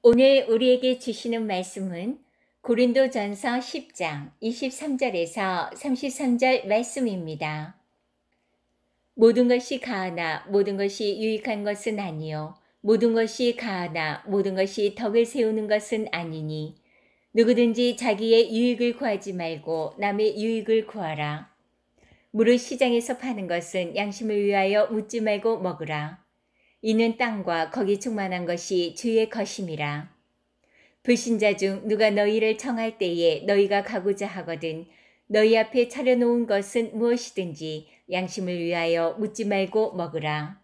오늘 우리에게 주시는 말씀은 고린도전서 10장 23절에서 33절 말씀입니다. 모든 것이 가하나 모든 것이 유익한 것은 아니요 모든 것이 가하나 모든 것이 덕을 세우는 것은 아니니 누구든지 자기의 유익을 구하지 말고 남의 유익을 구하라. 물을 시장에서 파는 것은 양심을 위하여 묻지 말고 먹으라. 이는 땅과 거기 충만한 것이 주의 것임이라. 불신자 중 누가 너희를 청할 때에 너희가 가고자 하거든 너희 앞에 차려놓은 것은 무엇이든지 양심을 위하여 묻지 말고 먹으라.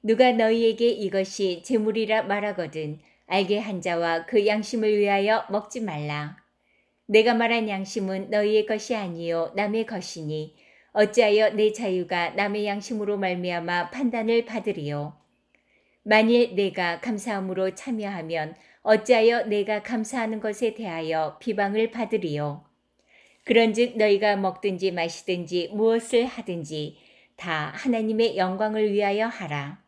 누가 너희에게 이것이 재물이라 말하거든 알게 한 자와 그 양심을 위하여 먹지 말라. 내가 말한 양심은 너희의 것이 아니요 남의 것이니 어찌하여 내 자유가 남의 양심으로 말미암아 판단을 받으리요. 만일 내가 감사함으로 참여하면 어찌하여 내가 감사하는 것에 대하여 비방을 받으리요. 그런즉 너희가 먹든지 마시든지 무엇을 하든지 다 하나님의 영광을 위하여 하라.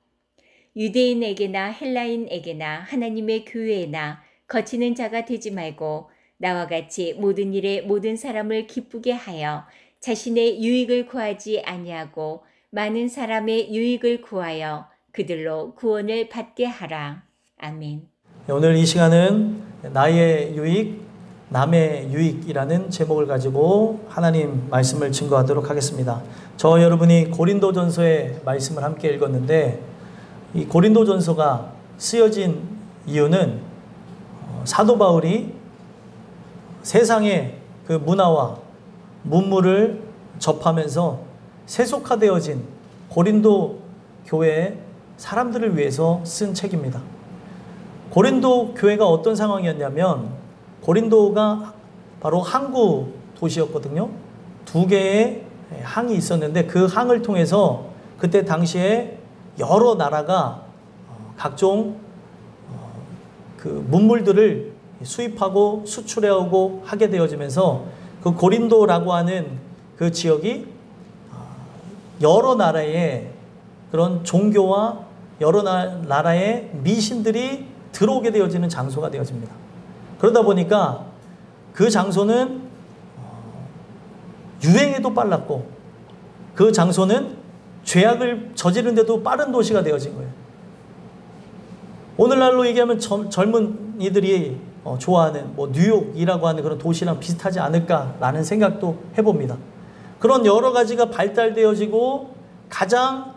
유대인에게나 헬라인에게나 하나님의 교회에나 거치는 자가 되지 말고 나와 같이 모든 일에 모든 사람을 기쁘게 하여 자신의 유익을 구하지 아니하고 많은 사람의 유익을 구하여 그들로 구원을 받게 하라. 아멘. 오늘 이 시간은 나의 유익, 남의 유익이라는 제목을 가지고 하나님 말씀을 증거하도록 하겠습니다. 저 여러분이 고린도전서의 말씀을 함께 읽었는데 이 고린도전서가 쓰여진 이유는 사도 바울이 세상의 그 문화와 문물을 접하면서 세속화되어진 고린도 교회의 사람들을 위해서 쓴 책입니다. 고린도 교회가 어떤 상황이었냐면 고린도가 바로 항구 도시였거든요. 두 개의 항이 있었는데 그 항을 통해서 그때 당시에 여러 나라가 각종 그 문물들을 수입하고 수출해오고 하게 되어지면서 그 고린도라고 하는 그 지역이 여러 나라의 그런 종교와 여러 나라의 미신들이 들어오게 되어지는 장소가 되어집니다. 그러다 보니까 그 장소는 유행에도 빨랐고 그 장소는 죄악을 저지른 데도 빠른 도시가 되어진 거예요. 오늘날로 얘기하면 젊은이들이 좋아하는 뭐 뉴욕이라고 하는 그런 도시랑 비슷하지 않을까라는 생각도 해봅니다. 그런 여러 가지가 발달되어지고 가장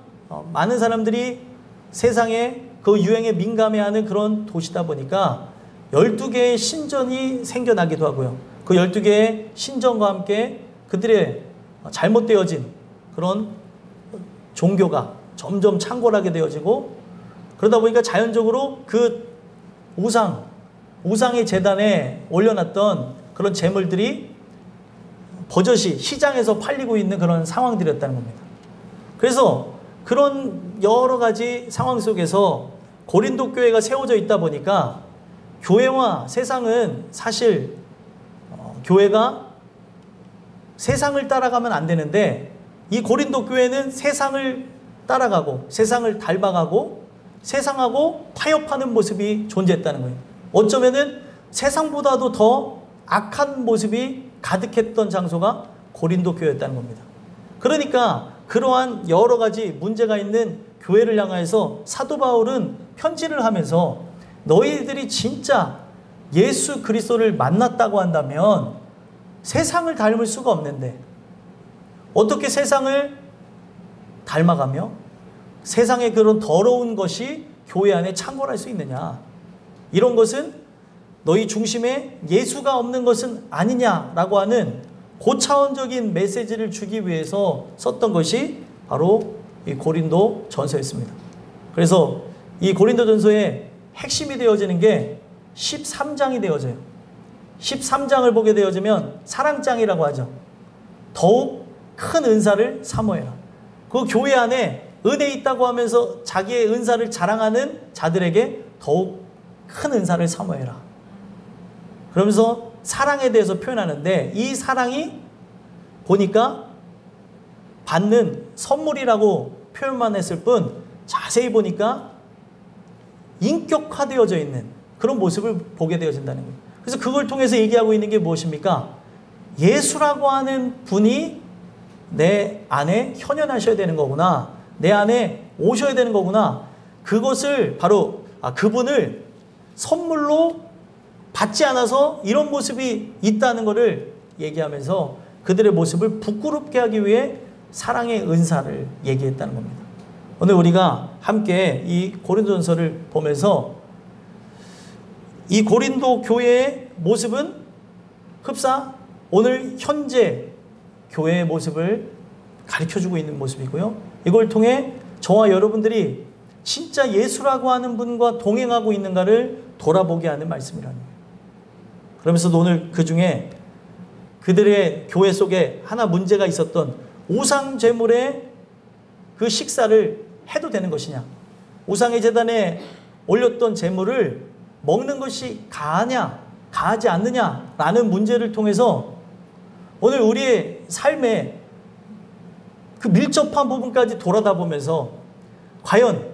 많은 사람들이 세상에 그 유행에 민감해하는 그런 도시다 보니까 12개의 신전이 생겨나기도 하고요. 그 12개의 신전과 함께 그들의 잘못되어진 그런 종교가 점점 창궐하게 되어지고 그러다 보니까 자연적으로 그 우상의 제단에 올려놨던 그런 재물들이 버젓이 시장에서 팔리고 있는 그런 상황들이었다는 겁니다. 그래서 그런 여러 가지 상황 속에서 고린도 교회가 세워져 있다 보니까 교회와 세상은 사실 교회가 세상을 따라가면 안 되는데 이 고린도 교회는 세상을 따라가고 세상을 닮아가고 세상하고 타협하는 모습이 존재했다는 거예요. 어쩌면은 세상보다도 더 악한 모습이 가득했던 장소가 고린도 교회였다는 겁니다. 그러니까 그러한 여러 가지 문제가 있는 교회를 향해서 사도 바울은 편지를 하면서 너희들이 진짜 예수 그리스도를 만났다고 한다면 세상을 닮을 수가 없는데 어떻게 세상을 닮아가며 세상의 그런 더러운 것이 교회 안에 창궐할 수 있느냐. 이런 것은 너희 중심에 예수가 없는 것은 아니냐라고 하는 고차원적인 메시지를 주기 위해서 썼던 것이 바로 이 고린도 전서였습니다. 그래서 이 고린도 전서의 핵심이 되어지는 게 13장이 되어져요. 13장을 보게 되어지면 사랑장이라고 하죠. 더욱 큰 은사를 사모해라. 그 교회 안에 은혜 있다고 하면서 자기의 은사를 자랑하는 자들에게 더욱 큰 은사를 사모해라. 그러면서 사랑에 대해서 표현하는데 이 사랑이 보니까 받는 선물이라고 표현만 했을 뿐 자세히 보니까 인격화되어져 있는 그런 모습을 보게 되어진다는 거예요. 그래서 그걸 통해서 얘기하고 있는 게 무엇입니까? 예수라고 하는 분이 내 안에 현현하셔야 되는 거구나. 내 안에 오셔야 되는 거구나. 그것을 바로 그분을 선물로 받지 않아서 이런 모습이 있다는 것을 얘기하면서 그들의 모습을 부끄럽게 하기 위해 사랑의 은사를 얘기했다는 겁니다. 오늘 우리가 함께 이 고린도전서를 보면서 이 고린도 교회의 모습은 흡사 오늘 현재 교회의 모습을 가르쳐주고 있는 모습이고요. 이걸 통해 저와 여러분들이 진짜 예수라고 하는 분과 동행하고 있는가를 돌아보게 하는 말씀이라는 거예요. 그러면서도 오늘 그 중에 그들의 교회 속에 하나 문제가 있었던 우상 제물의 그 식사를 해도 되는 것이냐, 우상의 제단에 올렸던 제물을 먹는 것이 가하냐 가하지 않느냐라는 문제를 통해서 오늘 우리의 삶에 그 밀접한 부분까지 돌아다 보면서 과연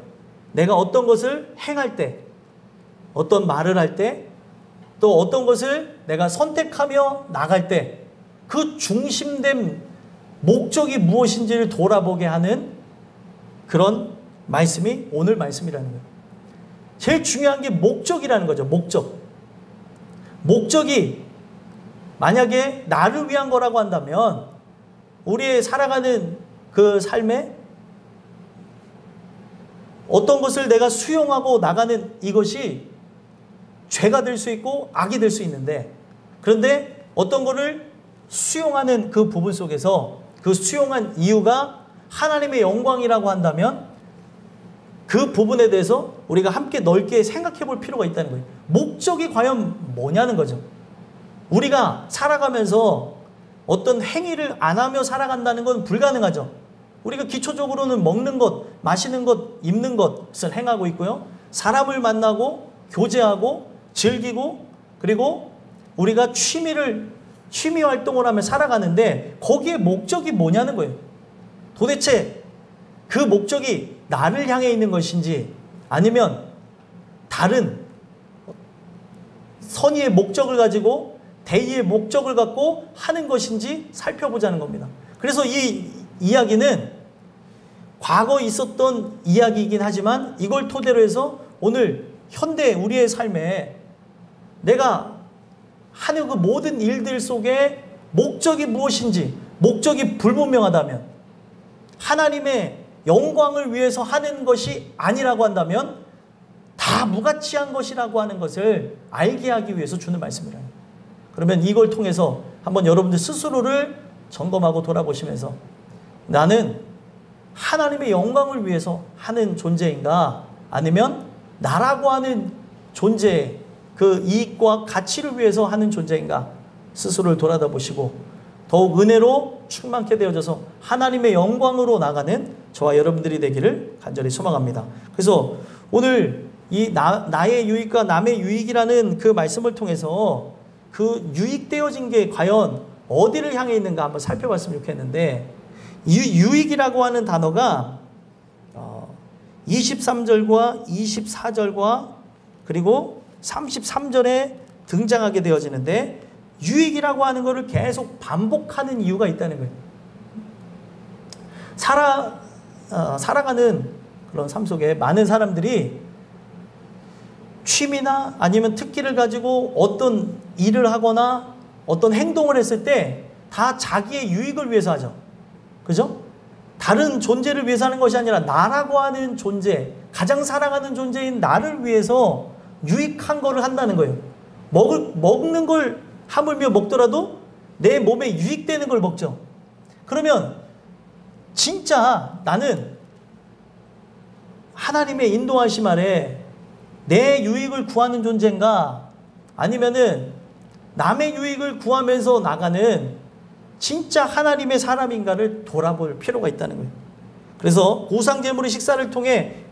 내가 어떤 것을 행할 때, 어떤 말을 할 때, 또 어떤 것을 내가 선택하며 나갈 때 그 중심된 목적이 무엇인지를 돌아보게 하는 그런 말씀이 오늘 말씀이라는 거예요. 제일 중요한 게 목적이라는 거죠. 목적이 만약에 나를 위한 거라고 한다면 우리의 살아가는 그 삶에 어떤 것을 내가 수용하고 나가는 이것이 죄가 될 수 있고 악이 될 수 있는데, 그런데 어떤 것을 수용하는 그 부분 속에서 그 수용한 이유가 하나님의 영광이라고 한다면 그 부분에 대해서 우리가 함께 넓게 생각해 볼 필요가 있다는 거예요. 목적이 과연 뭐냐는 거죠. 우리가 살아가면서 어떤 행위를 안 하며 살아간다는 건 불가능하죠. 우리가 기초적으로는 먹는 것, 마시는 것, 입는 것을 행하고 있고요. 사람을 만나고 교제하고 즐기고, 그리고 우리가 취미 활동을 하며 살아가는데 거기에 목적이 뭐냐는 거예요. 도대체 그 목적이 나를 향해 있는 것인지 아니면 다른 선의의 목적을 가지고 대의의 목적을 갖고 하는 것인지 살펴보자는 겁니다. 그래서 이 이야기는 과거에 있었던 이야기이긴 하지만 이걸 토대로 해서 오늘 현대 우리의 삶에 내가 하는 그 모든 일들 속에 목적이 무엇인지, 목적이 불분명하다면, 하나님의 영광을 위해서 하는 것이 아니라고 한다면 다 무가치한 것이라고 하는 것을 알게 하기 위해서 주는 말씀이라요. 그러면 이걸 통해서 한번 여러분들 스스로를 점검하고 돌아보시면서 나는 하나님의 영광을 위해서 하는 존재인가, 아니면 나라고 하는 존재, 그 이익과 가치를 위해서 하는 존재인가 스스로를 돌아다 보시고 더욱 은혜로 충만케 되어져서 하나님의 영광으로 나가는 저와 여러분들이 되기를 간절히 소망합니다. 그래서 오늘 이 나의 유익과 남의 유익이라는 그 말씀을 통해서 그 유익되어진 게 과연 어디를 향해 있는가 한번 살펴봤으면 좋겠는데, 유익이라고 하는 단어가 23절과 24절과 그리고 33절에 등장하게 되어지는데, 유익이라고 하는 것을 계속 반복하는 이유가 있다는 거예요. 살아가는 그런 삶 속에 많은 사람들이 취미나 아니면 특기를 가지고 어떤 일을 하거나 어떤 행동을 했을 때 다 자기의 유익을 위해서 하죠. 그죠? 다른 존재를 위해서 하는 것이 아니라 나라고 하는 존재, 가장 사랑하는 존재인 나를 위해서 유익한 거를 한다는 거예요. 먹는 걸 하물며 먹더라도 내 몸에 유익되는 걸 먹죠. 그러면 진짜 나는 하나님의 인도하심 아래 내 유익을 구하는 존재인가, 아니면은 남의 유익을 구하면서 나가는 진짜 하나님의 사람인가를 돌아볼 필요가 있다는 거예요. 그래서 우상제물의 식사를 통해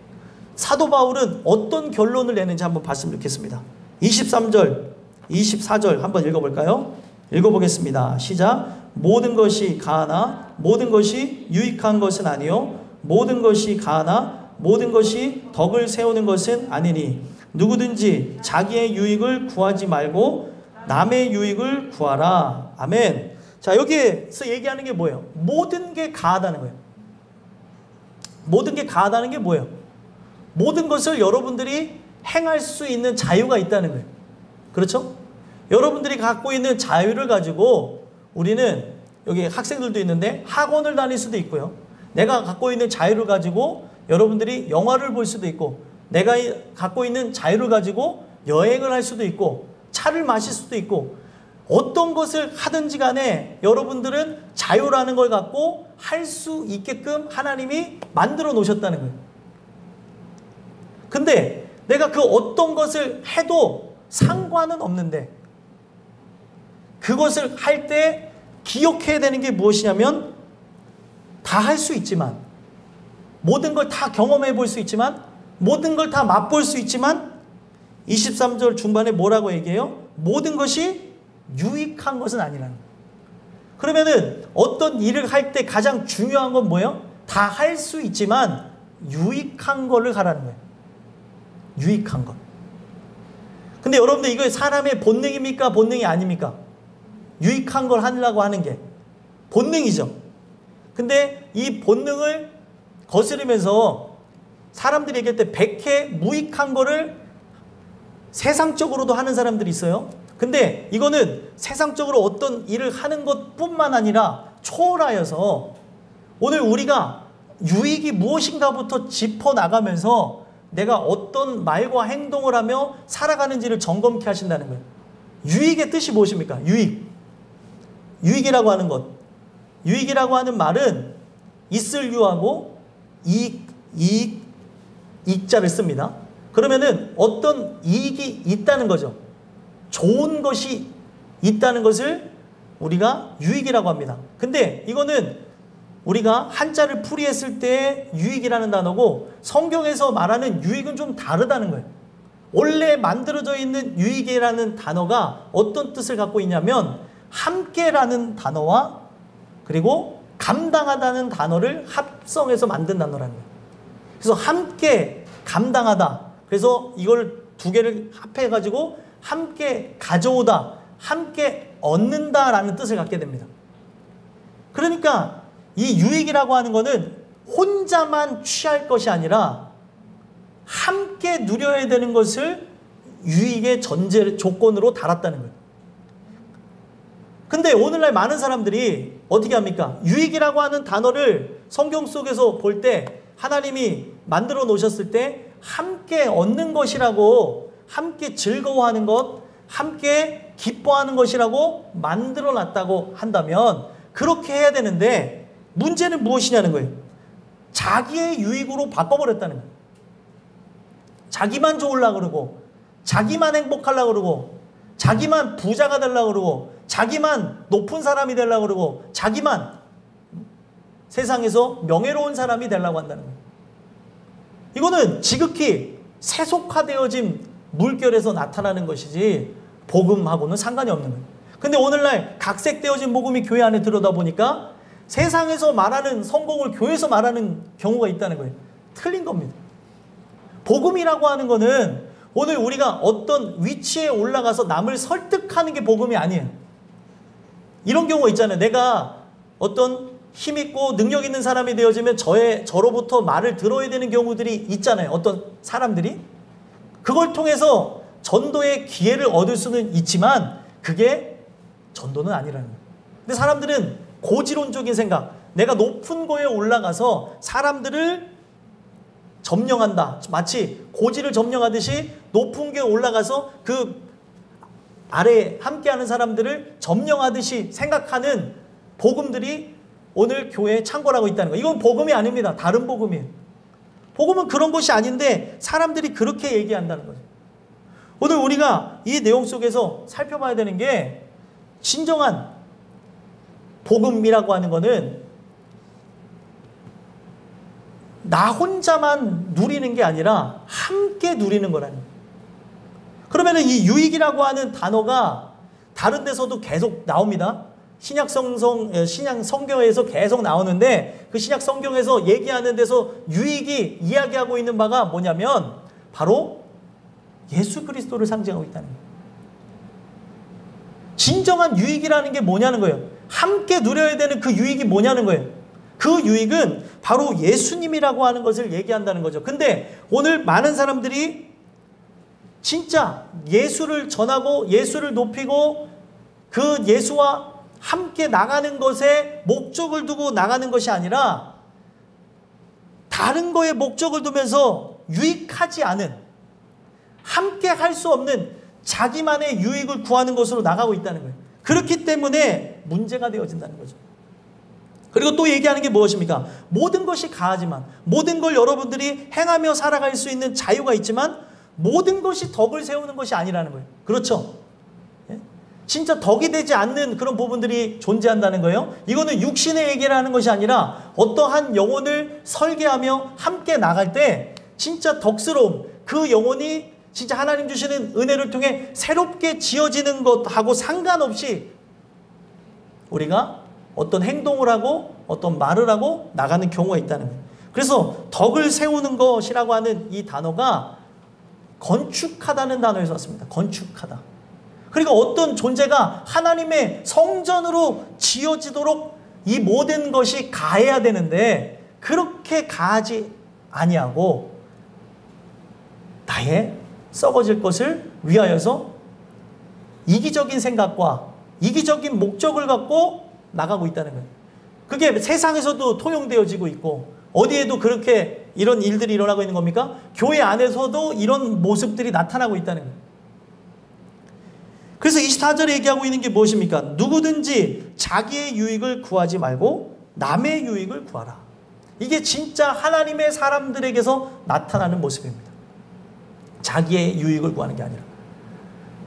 사도 바울은 어떤 결론을 내는지 한번 봤으면 좋겠습니다. 23절, 24절 한번 읽어볼까요? 읽어보겠습니다. 시작. 모든 것이 가하나 모든 것이 유익한 것은 아니요 모든 것이 가하나 모든 것이 덕을 세우는 것은 아니니 누구든지 자기의 유익을 구하지 말고 남의 유익을 구하라. 아멘. 자, 여기에서 얘기하는 게 뭐예요? 모든 게 가하다는 거예요. 모든 게 가하다는 게 뭐예요? 모든 것을 여러분들이 행할 수 있는 자유가 있다는 거예요. 그렇죠? 여러분들이 갖고 있는 자유를 가지고 우리는 여기 학생들도 있는데 학원을 다닐 수도 있고요. 내가 갖고 있는 자유를 가지고 여러분들이 영화를 볼 수도 있고, 내가 갖고 있는 자유를 가지고 여행을 할 수도 있고, 차를 마실 수도 있고, 어떤 것을 하든지 간에 여러분들은 자유라는 걸 갖고 할 수 있게끔 하나님이 만들어 놓으셨다는 거예요. 근데 내가 그 어떤 것을 해도 상관은 없는데, 그것을 할 때 기억해야 되는 게 무엇이냐면, 다 할 수 있지만, 모든 걸 다 경험해 볼 수 있지만, 모든 걸 다 맛볼 수 있지만, 23절 중반에 뭐라고 얘기해요? 모든 것이 유익한 것은 아니라는 거예요. 그러면은 어떤 일을 할 때 가장 중요한 건 뭐예요? 다 할 수 있지만 유익한 거를 하라는 거예요. 유익한 것. 근데 여러분들 이거 사람의 본능입니까? 본능이 아닙니까? 유익한 걸 하려고 하는 게 본능이죠. 근데 이 본능을 거스르면서 사람들이 얘기할 때 백해 무익한 거를 세상적으로도 하는 사람들이 있어요. 근데 이거는 세상적으로 어떤 일을 하는 것뿐만 아니라 초월하여서 오늘 우리가 유익이 무엇인가부터 짚어나가면서 내가 어떤 말과 행동을 하며 살아가는지를 점검케 하신다는 거예요. 유익의 뜻이 무엇입니까? 유익. 유익이라고 하는 것. 유익이라고 하는 말은 있을 유하고 이익자를 씁니다. 그러면은 어떤 이익이 있다는 거죠. 좋은 것이 있다는 것을 우리가 유익이라고 합니다. 근데 이거는 우리가 한자를 풀이했을 때 유익이라는 단어고 성경에서 말하는 유익은 좀 다르다는 거예요. 원래 만들어져 있는 유익이라는 단어가 어떤 뜻을 갖고 있냐면 함께라는 단어와 그리고 감당하다는 단어를 합성해서 만든 단어라는 거예요. 그래서 함께 감당하다. 그래서 이걸 두 개를 합해가지고 함께 가져오다, 함께 얻는다라는 뜻을 갖게 됩니다. 그러니까 이 유익이라고 하는 거는 혼자만 취할 것이 아니라 함께 누려야 되는 것을 유익의 전제 조건으로 달았다는 거예요. 근데 오늘날 많은 사람들이 어떻게 합니까? 유익이라고 하는 단어를 성경 속에서 볼 때 하나님이 만들어 놓으셨을 때 함께 얻는 것이라고, 함께 즐거워하는 것, 함께 기뻐하는 것이라고 만들어 놨다고 한다면 그렇게 해야 되는데 문제는 무엇이냐는 거예요. 자기의 유익으로 바꿔버렸다는 거예요. 자기만 좋으려고 그러고, 자기만 행복하려고 그러고, 자기만 부자가 되려고 그러고, 자기만 높은 사람이 되려고 그러고, 자기만 세상에서 명예로운 사람이 되려고 한다는 거예요. 이거는 지극히 세속화되어진 물결에서 나타나는 것이지 복음하고는 상관이 없는 거예요. 근데 오늘날 각색되어진 복음이 교회 안에 들어다 보니까 세상에서 말하는 성공을 교회에서 말하는 경우가 있다는 거예요. 틀린 겁니다. 복음이라고 하는 거는 오늘 우리가 어떤 위치에 올라가서 남을 설득하는 게 복음이 아니에요. 이런 경우가 있잖아요. 내가 어떤 힘있고 능력 있는 사람이 되어지면 저로부터 말을 들어야 되는 경우들이 있잖아요. 어떤 사람들이. 그걸 통해서 전도의 기회를 얻을 수는 있지만 그게 전도는 아니라는 거예요. 근데 사람들은 고지론적인 생각, 내가 높은 거에 올라가서 사람들을 점령한다. 마치 고지를 점령하듯이 높은 게 올라가서 그 아래에 함께하는 사람들을 점령하듯이 생각하는 복음들이 오늘 교회에 창궐하고 있다는 거예요. 이건 복음이 아닙니다. 다른 복음이에요. 복음은 그런 것이 아닌데 사람들이 그렇게 얘기한다는 거죠. 오늘 우리가 이 내용 속에서 살펴봐야 되는 게 진정한 복음이라고 하는 거는 나 혼자만 누리는 게 아니라 함께 누리는 거라는 거예요. 그러면 이 유익이라고 하는 단어가 다른 데서도 계속 나옵니다. 신약 성경에서 계속 나오는데 그 신약 성경에서 얘기하는 데서 유익이 이야기하고 있는 바가 뭐냐면 바로 예수 그리스도를 상징하고 있다는 거예요. 진정한 유익이라는 게 뭐냐는 거예요. 함께 누려야 되는 그 유익이 뭐냐는 거예요. 그 유익은 바로 예수님이라고 하는 것을 얘기한다는 거죠. 근데 오늘 많은 사람들이 진짜 예수를 전하고 예수를 높이고 그 예수와 함께 나가는 것에 목적을 두고 나가는 것이 아니라 다른 거에 목적을 두면서 유익하지 않은, 함께 할 수 없는 자기만의 유익을 구하는 것으로 나가고 있다는 거예요. 그렇기 때문에 문제가 되어진다는 거죠. 그리고 또 얘기하는 게 무엇입니까? 모든 것이 가하지만, 모든 걸 여러분들이 행하며 살아갈 수 있는 자유가 있지만 모든 것이 덕을 세우는 것이 아니라는 거예요. 그렇죠? 진짜 덕이 되지 않는 그런 부분들이 존재한다는 거예요. 이거는 육신의 얘기를 하는 것이 아니라 어떠한 영혼을 설계하며 함께 나갈 때 진짜 덕스러움, 그 영혼이 진짜 하나님 주시는 은혜를 통해 새롭게 지어지는 것하고 상관없이 우리가 어떤 행동을 하고 어떤 말을 하고 나가는 경우가 있다는 거예요. 그래서 덕을 세우는 것이라고 하는 이 단어가 건축하다는 단어에서 왔습니다. 건축하다. 그리고 어떤 존재가 하나님의 성전으로 지어지도록 이 모든 것이 가해야 되는데 그렇게 가하지 아니하고 나의 썩어질 것을 위하여서 이기적인 생각과 이기적인 목적을 갖고 나가고 있다는 거예요. 그게 세상에서도 통용되어지고 있고 어디에도 그렇게 이런 일들이 일어나고 있는 겁니까? 교회 안에서도 이런 모습들이 나타나고 있다는 거예요. 그래서 24절에 얘기하고 있는 게 무엇입니까? 누구든지 자기의 유익을 구하지 말고 남의 유익을 구하라. 이게 진짜 하나님의 사람들에게서 나타나는 모습입니다. 자기의 유익을 구하는 게 아니라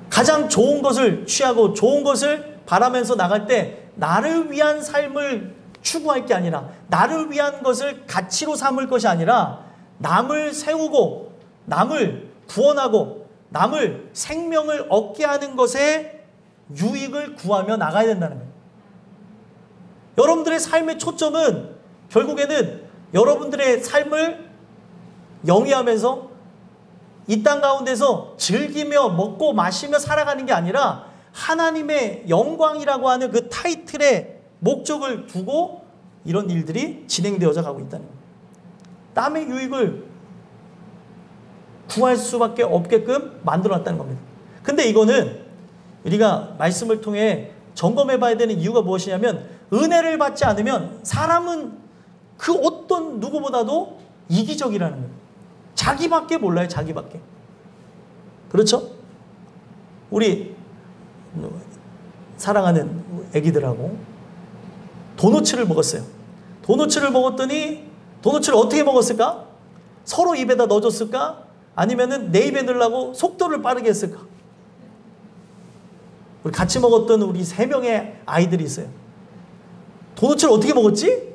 가장 좋은 것을 취하고 좋은 것을 바라면서 나갈 때 나를 위한 삶을 추구할 게 아니라 나를 위한 것을 가치로 삼을 것이 아니라 남을 세우고 남을 구원하고 남을 생명을 얻게 하는 것에 유익을 구하며 나가야 된다는 거예요. 여러분들의 삶의 초점은 결국에는 여러분들의 삶을 영위하면서 이 땅 가운데서 즐기며 먹고 마시며 살아가는 게 아니라 하나님의 영광이라고 하는 그 타이틀의 목적을 두고 이런 일들이 진행되어져 가고 있다는 거예요. 남의 유익을 구할 수밖에 없게끔 만들어놨다는 겁니다. 근데 이거는 우리가 말씀을 통해 점검해 봐야 되는 이유가 무엇이냐면 은혜를 받지 않으면 사람은 그 어떤 누구보다도 이기적이라는 거예요. 자기밖에 몰라요. 자기밖에. 그렇죠? 우리 사랑하는 애기들하고 도너츠를 먹었어요. 도너츠를 먹었더니 도너츠를 어떻게 먹었을까? 서로 입에다 넣어줬을까? 아니면은 내 입에 넣으려고 속도를 빠르게 했을까? 우리 같이 먹었던 우리 3명의 아이들이 있어요. 도너츠를 어떻게 먹었지?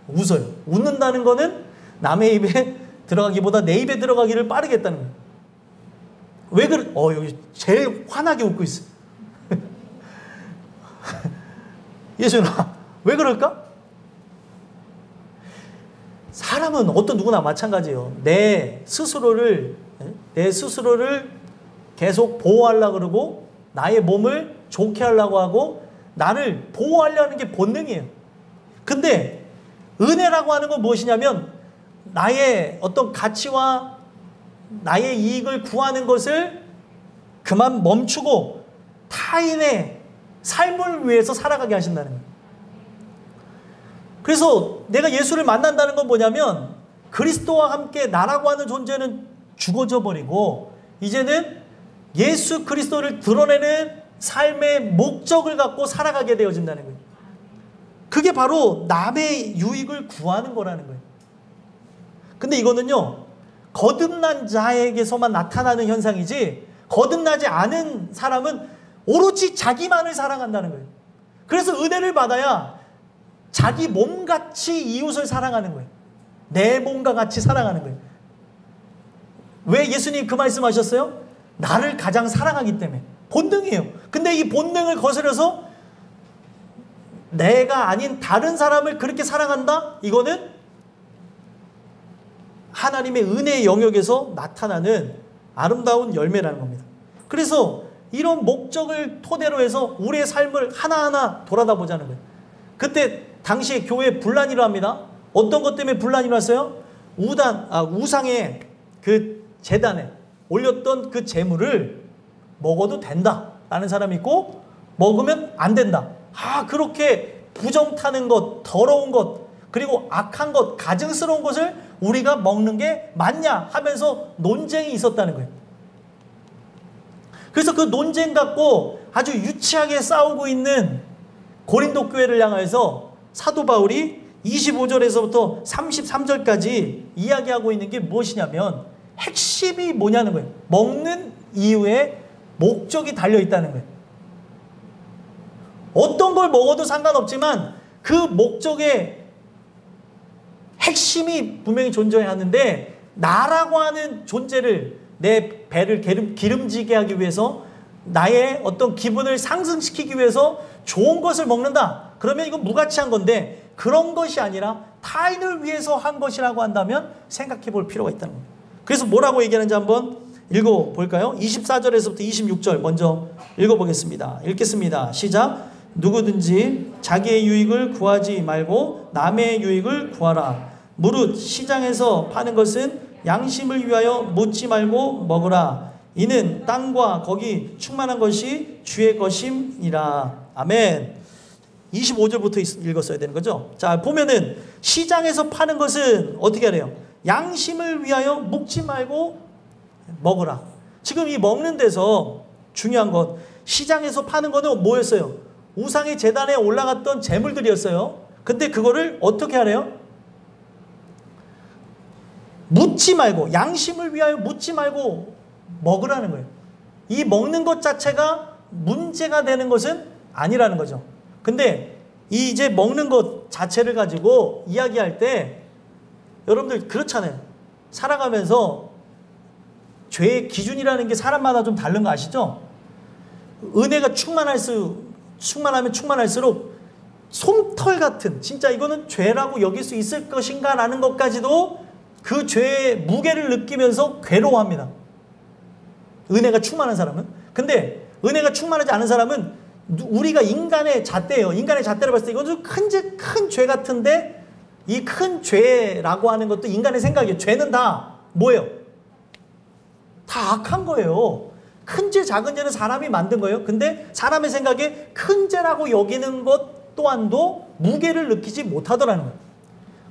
웃어요. 웃는다는 거는 남의 입에 들어가기보다 내 입에 들어가기를 빠르게 했다는 거예요. 왜 그래? 여기 제일 환하게 웃고 있어. 예수나, 왜 그럴까? 사람은 어떤 누구나 마찬가지예요. 내 스스로를 계속 보호하려고 그러고 나의 몸을 좋게 하려고 하고 나를 보호하려는 게 본능이에요. 근데 은혜라고 하는 건 무엇이냐면 나의 어떤 가치와 나의 이익을 구하는 것을 그만 멈추고 타인의 삶을 위해서 살아가게 하신다는 거예요. 그래서 내가 예수를 만난다는 건 뭐냐면 그리스도와 함께 나라고 하는 존재는 죽어져 버리고 이제는 예수 그리스도를 드러내는 삶의 목적을 갖고 살아가게 되어진다는 거예요. 그게 바로 남의 유익을 구하는 거라는 거예요. 근데 이거는요, 거듭난 자에게서만 나타나는 현상이지 거듭나지 않은 사람은 오로지 자기만을 사랑한다는 거예요. 그래서 은혜를 받아야 자기 몸같이 이웃을 사랑하는 거예요. 내 몸과 같이 사랑하는 거예요. 왜 예수님 그 말씀하셨어요? 나를 가장 사랑하기 때문에. 본능이에요. 근데 이 본능을 거스려서 내가 아닌 다른 사람을 그렇게 사랑한다? 이거는 하나님의 은혜의 영역에서 나타나는 아름다운 열매라는 겁니다. 그래서 이런 목적을 토대로 해서 우리의 삶을 하나하나 돌아다 보자는 거예요. 그때 당시에 교회에 분란이 일어납니다. 어떤 것 때문에 분란이 일어났어요? 우상의 그 제단에 올렸던 그 재물을 먹어도 된다라는 사람이 있고, 먹으면 안 된다. 그렇게 부정 타는 것, 더러운 것, 그리고 악한 것, 가증스러운 것을 우리가 먹는 게 맞냐 하면서 논쟁이 있었다는 거예요. 그래서 그 논쟁 갖고 아주 유치하게 싸우고 있는 고린도 교회를 향해서 사도 바울이 25절에서부터 33절까지 이야기하고 있는 게 무엇이냐면, 핵심이 뭐냐는 거예요. 먹는 이유에 목적이 달려있다는 거예요. 어떤 걸 먹어도 상관없지만 그 목적의 핵심이 분명히 존재해야 하는데, 나라고 하는 존재를, 내 배를 기름지게 하기 위해서, 나의 어떤 기분을 상승시키기 위해서 좋은 것을 먹는다. 그러면 이건 무가치한 건데, 그런 것이 아니라 타인을 위해서 한 것이라고 한다면 생각해 볼 필요가 있다는 겁니다. 그래서 뭐라고 얘기하는지 한번 읽어볼까요? 24절에서부터 26절 먼저 읽어보겠습니다. 읽겠습니다. 시작. 누구든지 자기의 유익을 구하지 말고 남의 유익을 구하라. 무릇 시장에서 파는 것은 양심을 위하여 묻지 말고 먹으라. 이는 땅과 거기 충만한 것이 주의 것임이라. 아멘. 25절부터 읽었어야 되는 거죠. 자, 보면은 시장에서 파는 것은 어떻게 하래요? 양심을 위하여 묻지 말고 먹으라. 지금 이 먹는 데서 중요한 것, 시장에서 파는 거는 뭐였어요? 우상의 제단에 올라갔던 재물들이었어요. 근데 그거를 어떻게 하래요? 묻지 말고, 양심을 위하여 묻지 말고 먹으라는 거예요. 이 먹는 것 자체가 문제가 되는 것은 아니라는 거죠. 근데 이 이제 먹는 것 자체를 가지고 이야기할 때 여러분들 그렇잖아요. 살아가면서 죄의 기준이라는 게 사람마다 좀 다른 거 아시죠? 은혜가 충만하면 충만할수록 솜털 같은, 진짜 이거는 죄라고 여길 수 있을 것인가 라는 것까지도 그 죄의 무게를 느끼면서 괴로워합니다. 은혜가 충만한 사람은. 근데 은혜가 충만하지 않은 사람은 우리가 인간의 잣대예요. 인간의 잣대를 봤을 때 이건 큰 죄 같은데, 이 큰 죄라고 하는 것도 인간의 생각이에요. 죄는 다 뭐예요? 다 악한 거예요. 큰 죄, 작은 죄는 사람이 만든 거예요. 근데 사람의 생각에 큰 죄라고 여기는 것 또한도 무게를 느끼지 못하더라는 거예요.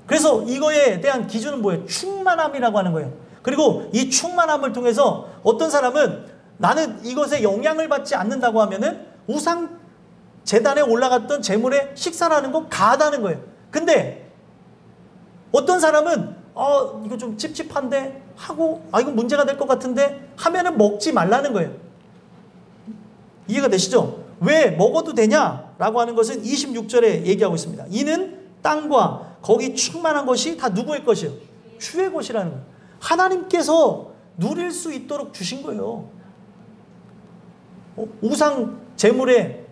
그래서 이거에 대한 기준은 뭐예요? 충만함이라고 하는 거예요. 그리고 이 충만함을 통해서 어떤 사람은 나는 이것에 영향을 받지 않는다고 하면은 우상 제단에 올라갔던 재물에 식사라는 거 가하다는 거예요. 근데 어떤 사람은 이거 좀 찝찝한데 하고, 이거 문제가 될 것 같은데 하면은 먹지 말라는 거예요. 이해가 되시죠? 왜 먹어도 되냐라고 하는 것은 26절에 얘기하고 있습니다. 이는 땅과 거기 충만한 것이 다 누구의 것이에요? 주의 것이라는 거예요. 하나님께서 누릴 수 있도록 주신 거예요. 우상 재물에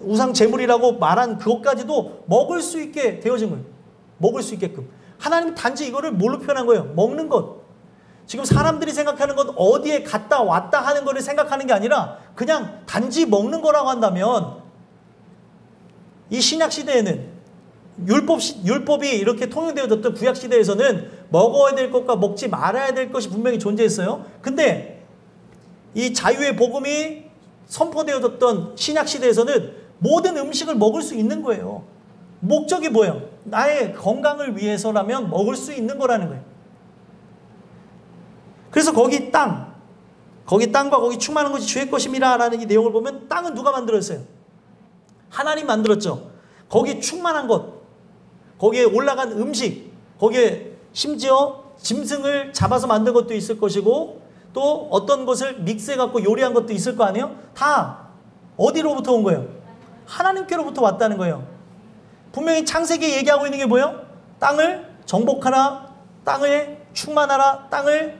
우상 재물이라고 말한 그것까지도 먹을 수 있게 되어진 거예요. 먹을 수 있게끔. 하나님 단지 이거를 뭘로 표현한 거예요? 먹는 것. 지금 사람들이 생각하는 건 어디에 갔다 왔다 하는 거를 생각하는 게 아니라 그냥 단지 먹는 거라고 한다면, 이 신약 시대에는 율법이 이렇게 통용되어졌던 구약 시대에서는 먹어야 될 것과 먹지 말아야 될 것이 분명히 존재했어요. 근데 이 자유의 복음이 선포되어졌던 신약 시대에서는 모든 음식을 먹을 수 있는 거예요. 목적이 뭐예요? 나의 건강을 위해서라면 먹을 수 있는 거라는 거예요. 그래서 거기 땅과 거기 충만한 것이 주의 것임이라 라는 이 내용을 보면, 땅은 누가 만들었어요? 하나님 만들었죠. 거기 충만한 것, 거기에 올라간 음식, 거기에 심지어 짐승을 잡아서 만든 것도 있을 것이고, 또 어떤 것을 믹스해갖고 요리한 것도 있을 거 아니에요? 다 어디로부터 온 거예요? 하나님께로부터 왔다는 거예요. 분명히 창세기에 얘기하고 있는 게 뭐예요? 땅을 정복하라, 땅을 충만하라, 땅을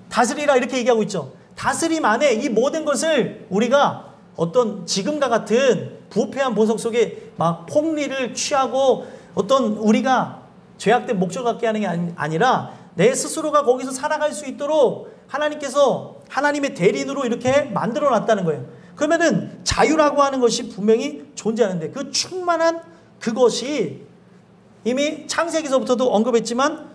다스리라, 이렇게 얘기하고 있죠. 다스림 안에 이 모든 것을 우리가 어떤 지금과 같은 부패한 보석 속에 막 폭리를 취하고 어떤 우리가 죄악된 목적 갖게 하는 게 아니라, 내 스스로가 거기서 살아갈 수 있도록 하나님께서 하나님의 대리인으로 이렇게 만들어 놨다는 거예요. 그러면은 자유라고 하는 것이 분명히 존재하는데 그 충만한 그것이 이미 창세기서부터도 언급했지만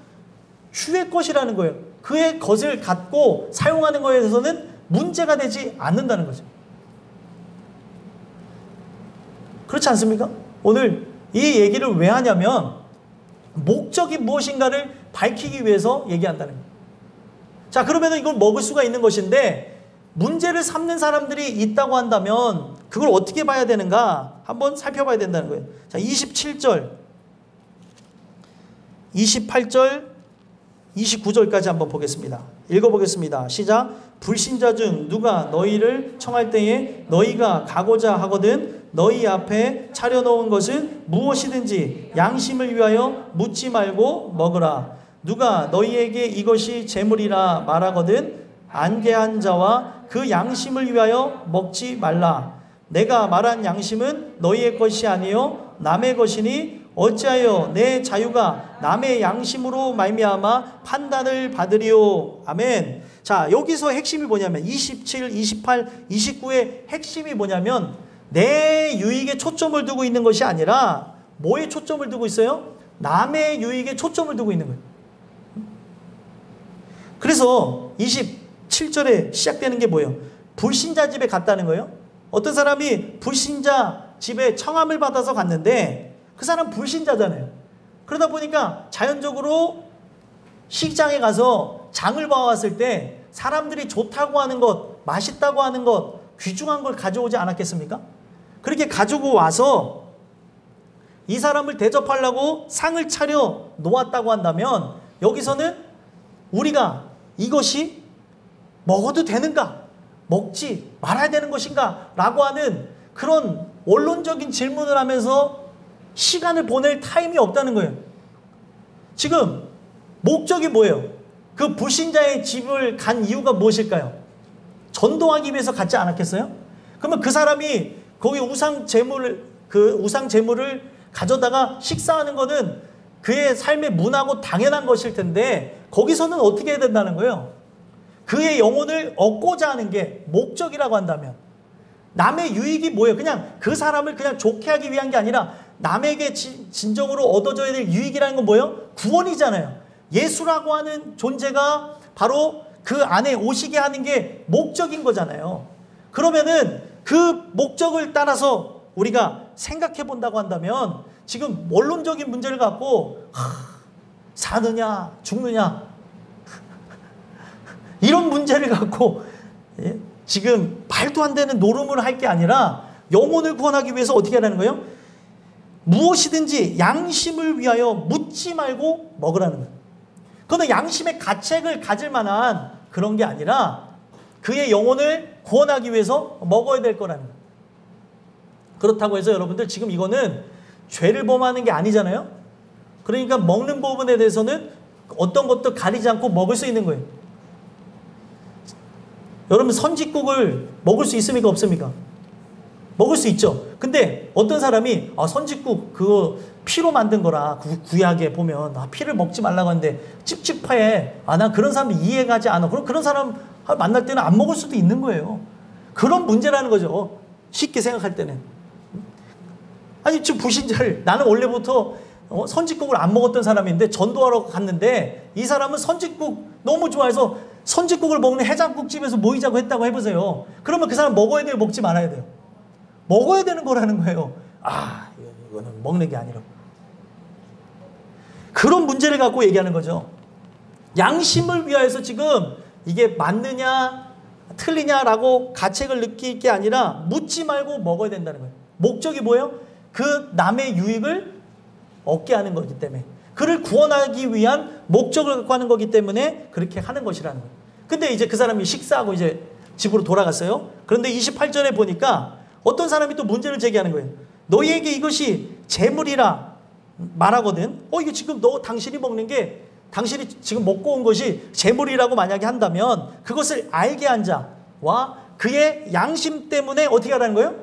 주의 것이라는 거예요. 그의 것을 갖고 사용하는 것에 대해서는 문제가 되지 않는다는 거죠. 그렇지 않습니까? 오늘 이 얘기를 왜 하냐면 목적이 무엇인가를 밝히기 위해서 얘기한다는 거예요. 자, 그러면 이걸 먹을 수가 있는 것인데 문제를 삼는 사람들이 있다고 한다면 그걸 어떻게 봐야 되는가 한번 살펴봐야 된다는 거예요. 자, 27절, 28절, 29절까지 한번 보겠습니다. 읽어보겠습니다. 시작. 불신자 중 누가 너희를 청할 때에 너희가 가고자 하거든 너희 앞에 차려놓은 것은 무엇이든지 양심을 위하여 묻지 말고 먹으라. 누가 너희에게 이것이 재물이라 말하거든 안개한 자와 그 양심을 위하여 먹지 말라. 내가 말한 양심은 너희의 것이 아니요 남의 것이니 어찌하여 내 자유가 남의 양심으로 말미암아 판단을 받으리요. 아멘. 자, 여기서 핵심이 뭐냐면 27, 28, 29의 핵심이 뭐냐면 내 유익에 초점을 두고 있는 것이 아니라 뭐에 초점을 두고 있어요? 남의 유익에 초점을 두고 있는 거예요. 그래서 27절에 시작되는 게 뭐예요? 불신자 집에 갔다는 거예요. 어떤 사람이 불신자 집에 청함을 받아서 갔는데 그 사람 불신자잖아요. 그러다 보니까 자연적으로 시장에 가서 장을 봐왔을 때 사람들이 좋다고 하는 것, 맛있다고 하는 것, 귀중한 걸 가져오지 않았겠습니까? 그렇게 가지고 와서 이 사람을 대접하려고 상을 차려 놓았다고 한다면 여기서는 우리가 이것이 먹어도 되는가? 먹지 말아야 되는 것인가? 라고 하는 그런 원론적인 질문을 하면서 시간을 보낼 타임이 없다는 거예요. 지금 목적이 뭐예요? 그 불신자의 집을 간 이유가 무엇일까요? 전도하기 위해서 갔지 않았겠어요? 그러면 그 사람이 거기 우상 제물을 가져다가 식사하는 거는 그의 삶의 문화고 당연한 것일 텐데 거기서는 어떻게 해야 된다는 거예요? 그의 영혼을 얻고자 하는 게 목적이라고 한다면 남의 유익이 뭐예요? 그냥 그 사람을 그냥 좋게 하기 위한 게 아니라 남에게 진정으로 얻어져야 될 유익이라는 건 뭐예요? 구원이잖아요. 예수라고 하는 존재가 바로 그 안에 오시게 하는 게 목적인 거잖아요. 그러면은 그 목적을 따라서 우리가 생각해 본다고 한다면 지금 원론적인 문제를 갖고 사느냐 죽느냐 이런 문제를 갖고 지금 말도 안 되는 노름을 할 게 아니라 영혼을 구원하기 위해서 어떻게 하라는 거예요? 무엇이든지 양심을 위하여 묻지 말고 먹으라는 거예요. 그거는 양심의 가책을 가질 만한 그런 게 아니라 그의 영혼을 구원하기 위해서 먹어야 될 거라는 거예요. 그렇다고 해서 여러분들 지금 이거는 죄를 범하는 게 아니잖아요. 그러니까 먹는 부분에 대해서는 어떤 것도 가리지 않고 먹을 수 있는 거예요. 여러분 선짓국을 먹을 수 있습니까? 없습니까? 먹을 수 있죠. 근데 어떤 사람이 선짓국 그거 피로 만든 거라 구약에 보면 피를 먹지 말라고 하는데 찝찝해. 난 그런 사람 이해가지 않아. 그럼 그런 사람 만날 때는 안 먹을 수도 있는 거예요. 그런 문제라는 거죠. 쉽게 생각할 때는. 아니 지금 불신자를 나는 원래부터 선짓국을 안 먹었던 사람인데 전도하러 갔는데 이 사람은 선짓국 너무 좋아해서 선짓국을 먹는 해장국집에서 모이자고 했다고 해보세요. 그러면 그 사람 먹어야 돼요? 먹지 말아야 돼요? 먹어야 되는 거라는 거예요. 이거는 먹는 게 아니라. 그런 문제를 갖고 얘기하는 거죠. 양심을 위하여서 지금 이게 맞느냐 틀리냐라고 가책을 느낄 게 아니라 묻지 말고 먹어야 된다는 거예요. 목적이 뭐예요? 그 남의 유익을 얻게 하는 거기 때문에 그를 구원하기 위한 목적을 갖고 하는 거기 때문에 그렇게 하는 것이라는 거예요. 근데 이제 그 사람이 식사하고 이제 집으로 돌아갔어요. 그런데 28절에 보니까 어떤 사람이 또 문제를 제기하는 거예요. 너희에게 이것이 재물이라 말하거든. 이거 지금 당신이 먹는 게 당신이 지금 먹고 온 것이 재물이라고 만약에 한다면 그것을 알게 한 자와 그의 양심 때문에 어떻게 하라는 거예요?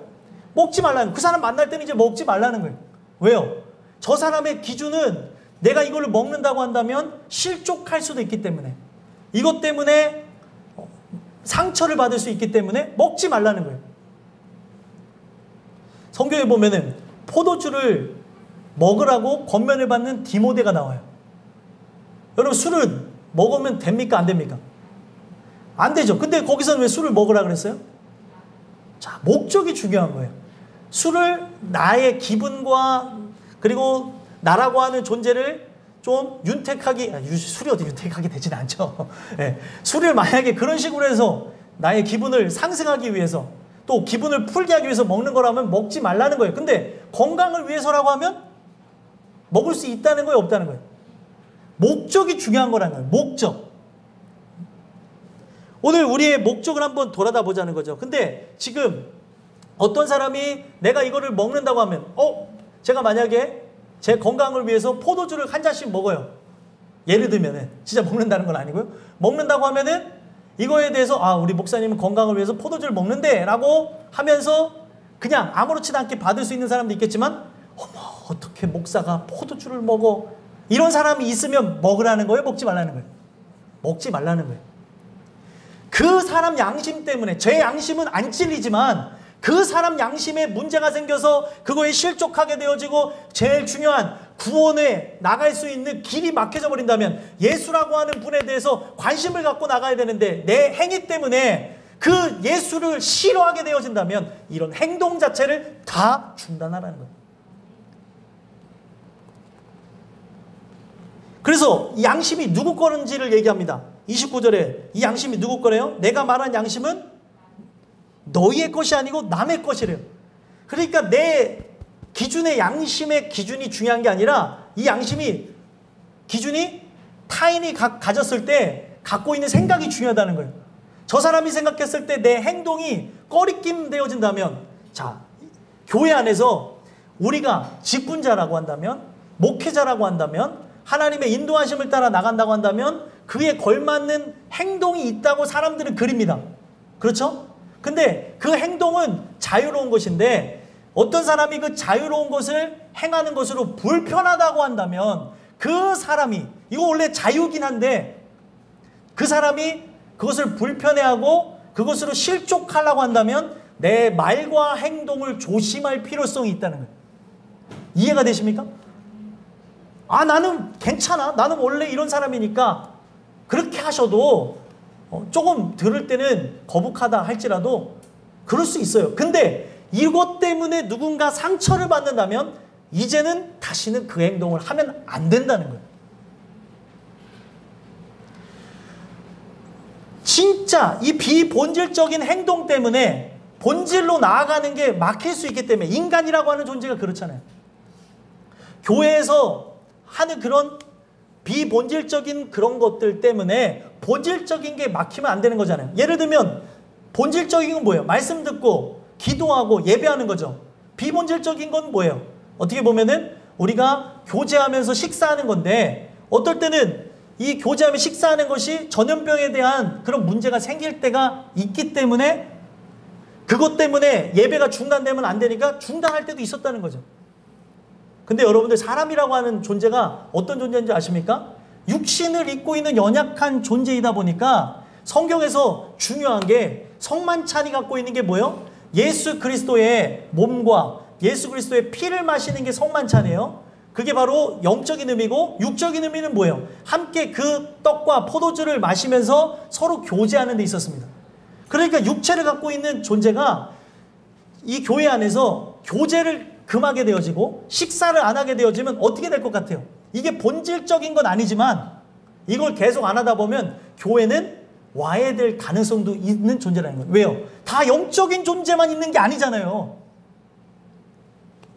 먹지 말라는 거예요. 그 사람 만날 때는 이제 먹지 말라는 거예요. 왜요? 저 사람의 기준은 내가 이걸 먹는다고 한다면 실족할 수도 있기 때문에, 이것 때문에 상처를 받을 수 있기 때문에 먹지 말라는 거예요. 성경에 보면은 포도주를 먹으라고 권면을 받는 디모데가 나와요. 여러분, 술은 먹으면 됩니까? 안 됩니까? 안 되죠. 근데 거기서는 왜 술을 먹으라 그랬어요? 자, 목적이 중요한 거예요. 술을 나의 기분과 그리고 나라고 하는 존재를 좀 윤택하게, 술이 어디 윤택하게 되진 않죠. 네. 술을 만약에 그런 식으로 해서 나의 기분을 상승하기 위해서, 또 기분을 풀게 하기 위해서 먹는 거라면 먹지 말라는 거예요. 근데 건강을 위해서라고 하면 먹을 수 있다는 거예요, 없다는 거예요? 목적이 중요한 거라는 거예요. 목적. 오늘 우리의 목적을 한번 돌아다 보자는 거죠. 근데 지금 어떤 사람이 내가 이거를 먹는다고 하면, 제가 만약에 제 건강을 위해서 포도주를 한 잔씩 먹어요. 예를 들면은, 진짜 먹는다는 건 아니고요. 먹는다고 하면은 이거에 대해서 우리 목사님은 건강을 위해서 포도주를 먹는데 라고 하면서 그냥 아무렇지도 않게 받을 수 있는 사람도 있겠지만, 어떻게 목사가 포도주를 먹어? 이런 사람이 있으면 먹으라는 거예요? 먹지 말라는 거예요? 먹지 말라는 거예요. 그 사람 양심 때문에, 제 양심은 안 찔리지만 그 사람 양심에 문제가 생겨서 그거에 실족하게 되어지고 제일 중요한 구원에 나갈 수 있는 길이 막혀져 버린다면, 예수라고 하는 분에 대해서 관심을 갖고 나가야 되는데 내 행위 때문에 그 예수를 싫어하게 되어진다면 이런 행동 자체를 다 중단하라는 거예요. 그래서 이 양심이 누구 거는지를 얘기합니다. 29절에 이 양심이 누구 거래요? 내가 말한 양심은 너희의 것이 아니고 남의 것이래요. 그러니까 내 기준의 양심의 기준이 중요한 게 아니라 이 양심이 기준이 타인이 가졌을 때 갖고 있는 생각이 중요하다는 거예요. 저 사람이 생각했을 때 내 행동이 꺼리낌 되어진다면, 자, 교회 안에서 우리가 직분자라고 한다면, 목회자라고 한다면, 하나님의 인도하심을 따라 나간다고 한다면 그에 걸맞는 행동이 있다고 사람들은 그립니다. 그렇죠? 근데 그 행동은 자유로운 것인데 어떤 사람이 그 자유로운 것을 행하는 것으로 불편하다고 한다면 그 사람이, 이거 원래 자유긴 한데 그 사람이 그것을 불편해하고 그것으로 실족하려고 한다면 내 말과 행동을 조심할 필요성이 있다는 거예요. 이해가 되십니까? 나는 괜찮아. 나는 원래 이런 사람이니까 그렇게 하셔도 조금 들을 때는 거북하다 할지라도 그럴 수 있어요. 근데 이것 때문에 누군가 상처를 받는다면 이제는 다시는 그 행동을 하면 안 된다는 거예요. 진짜 이 비본질적인 행동 때문에 본질로 나아가는 게 막힐 수 있기 때문에, 인간이라고 하는 존재가 그렇잖아요. 교회에서 하는 그런 비본질적인 그런 것들 때문에 본질적인 게 막히면 안 되는 거잖아요. 예를 들면 본질적인 건 뭐예요? 말씀 듣고 기도하고 예배하는 거죠. 비본질적인 건 뭐예요? 어떻게 보면은 우리가 교제하면서 식사하는 건데, 어떨 때는 이 교제하며 식사하는 것이 전염병에 대한 그런 문제가 생길 때가 있기 때문에 그것 때문에 예배가 중단되면 안 되니까 중단할 때도 있었다는 거죠. 근데 여러분들, 사람이라고 하는 존재가 어떤 존재인지 아십니까? 육신을 입고 있는 연약한 존재이다 보니까 성경에서 중요한 게, 성만찬이 갖고 있는 게 뭐예요? 예수 그리스도의 몸과 예수 그리스도의 피를 마시는 게 성만찬이에요. 그게 바로 영적인 의미고, 육적인 의미는 뭐예요? 함께 그 떡과 포도주를 마시면서 서로 교제하는 데 있었습니다. 그러니까 육체를 갖고 있는 존재가 이 교회 안에서 교제를 금하게 되어지고 식사를 안 하게 되어지면 어떻게 될 것 같아요? 이게 본질적인 건 아니지만 이걸 계속 안 하다 보면 교회는 와해될 가능성도 있는 존재라는 거예요. 왜요? 다 영적인 존재만 있는 게 아니잖아요.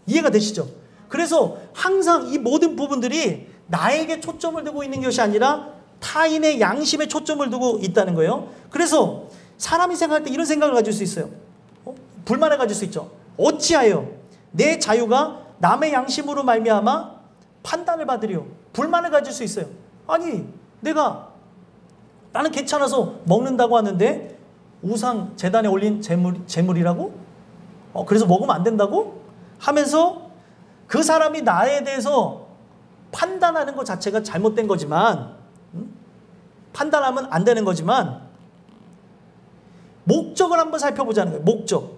이해가 되시죠? 그래서 항상 이 모든 부분들이 나에게 초점을 두고 있는 것이 아니라 타인의 양심에 초점을 두고 있다는 거예요. 그래서 사람이 생각할 때 이런 생각을 가질 수 있어요. 불만을 가질 수 있죠. 어찌하여 내 자유가 남의 양심으로 말미암아 판단을 받으리요. 불만을 가질 수 있어요. 아니, 나는 괜찮아서 먹는다고 하는데 우상 제단에 올린 제물이라고? 그래서 먹으면 안 된다고? 하면서 그 사람이 나에 대해서 판단하는 것 자체가 잘못된 거지만, 판단하면 안 되는 거지만, 목적을 한번 살펴보자는 거예요. 목적.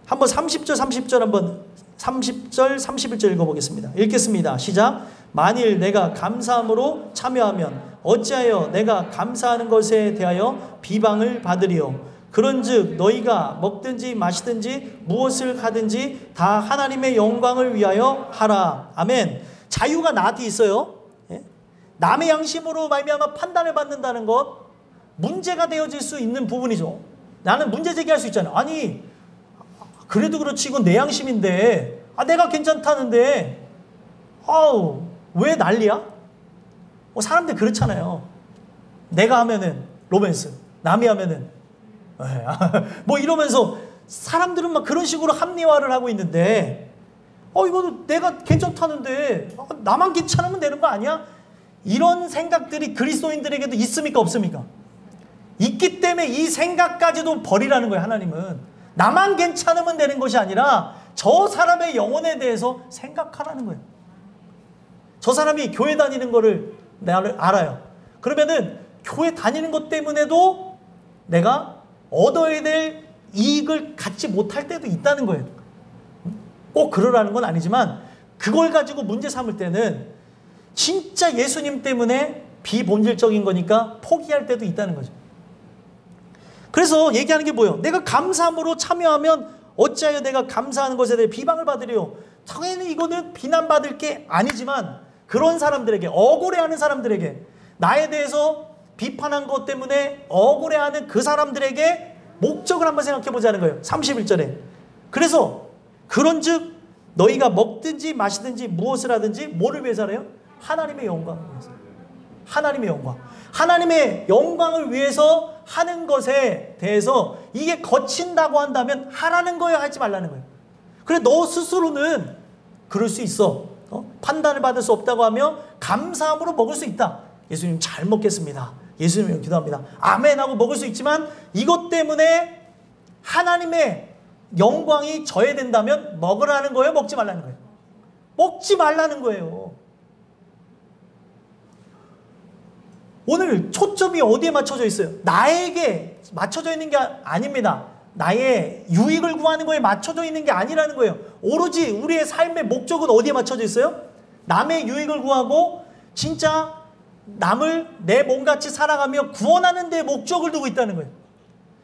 한번 30절 한번 30절 31절 읽어보겠습니다. 읽겠습니다. 시작. 만일 내가 감사함으로 참여하면 어찌하여 내가 감사하는 것에 대하여 비방을 받으리요. 그런즉 너희가 먹든지 마시든지 무엇을 하든지 다 하나님의 영광을 위하여 하라. 아멘. 자유가 나한테 있어요. 남의 양심으로 말미암아 판단을 받는다는 것, 문제가 되어질 수 있는 부분이죠. 나는 문제 제기할 수 있잖아요. 아니 그래도 그렇지 이건 내 양심인데, 내가 괜찮다는데 왜 난리야? 사람들 그렇잖아요. 내가 하면은 로맨스, 남이 하면은 뭐 이러면서 사람들은 막 그런 식으로 합리화를 하고 있는데, 이거는 내가 괜찮다는데 나만 괜찮으면 되는 거 아니야? 이런 생각들이 그리스도인들에게도 있습니까, 없습니까? 있기 때문에 이 생각까지도 버리라는 거예요. 하나님은 나만 괜찮으면 되는 것이 아니라 저 사람의 영혼에 대해서 생각하라는 거예요. 저 사람이 교회 다니는 거를 나를 알아요. 그러면은 교회 다니는 것 때문에도 내가 얻어야 될 이익을 갖지 못할 때도 있다는 거예요. 꼭 그러라는 건 아니지만 그걸 가지고 문제 삼을 때는 진짜 예수님 때문에 비본질적인 거니까 포기할 때도 있다는 거죠. 그래서 얘기하는 게 뭐예요? 내가 감사함으로 참여하면 어찌하여 내가 감사하는 것에 대해 비방을 받으리요. 당연히 이거는 비난받을 게 아니지만 그런 사람들에게, 억울해하는 사람들에게, 나에 대해서 비판한 것 때문에 억울해하는 그 사람들에게 목적을 한번 생각해 보자는 거예요. 31절에. 그래서 그런즉 너희가 먹든지 마시든지 무엇을 하든지 뭐를 위해서 하래요? 하나님의 영광을 위해서. 하나님의 영광. 하나님의 영광을 위해서 하는 것에 대해서 이게 거친다고 한다면 하라는 거예요, 하지 말라는 거예요. 그래, 너 스스로는 그럴 수 있어. 판단을 받을 수 없다고 하며 감사함으로 먹을 수 있다. 예수님 잘 먹겠습니다. 예수님을 기도합니다. 아멘 하고 먹을 수 있지만 이것 때문에 하나님의 영광이 저해된다면 먹으라는 거예요, 먹지 말라는 거예요? 먹지 말라는 거예요. 오늘 초점이 어디에 맞춰져 있어요? 나에게 맞춰져 있는 게 아닙니다. 나의 유익을 구하는 거에 맞춰져 있는 게 아니라는 거예요. 오로지 우리의 삶의 목적은 어디에 맞춰져 있어요? 남의 유익을 구하고 진짜 남을 내 몸같이 살아가며 구원하는 데 목적을 두고 있다는 거예요.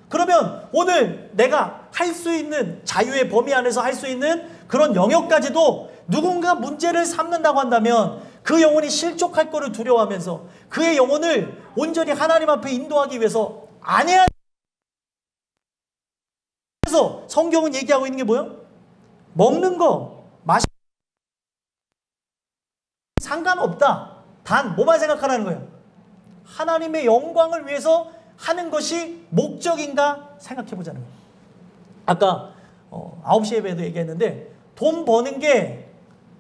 그러면 오늘 내가 할 수 있는, 자유의 범위 안에서 할 수 있는 그런 영역까지도 누군가 문제를 삼는다고 한다면 그 영혼이 실족할 거를 두려워하면서 그의 영혼을 온전히 하나님 앞에 인도하기 위해서 안 해야. 그래서 성경은 얘기하고 있는 게 뭐예요? 먹는 거, 마시는 거 상관없다. 단 뭐만 생각하라는 거예요? 하나님의 영광을 위해서 하는 것이 목적인가 생각해보자는 거예요. 아까 9시 예배에도 얘기했는데 돈 버는 게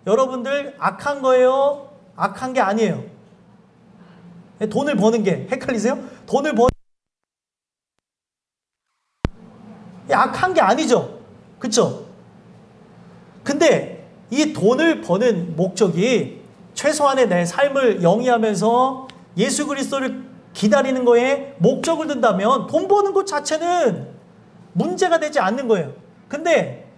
여러분들 악한 거예요? 악한 게 아니에요. 돈을 버는 게 헷갈리세요? 돈을 버는 게 악한 게 아니죠. 그쵸? 근데 이 돈을 버는 목적이 최소한의 내 삶을 영위하면서 예수 그리스도를 기다리는 거에 목적을 둔다면 돈 버는 것 자체는 문제가 되지 않는 거예요. 근데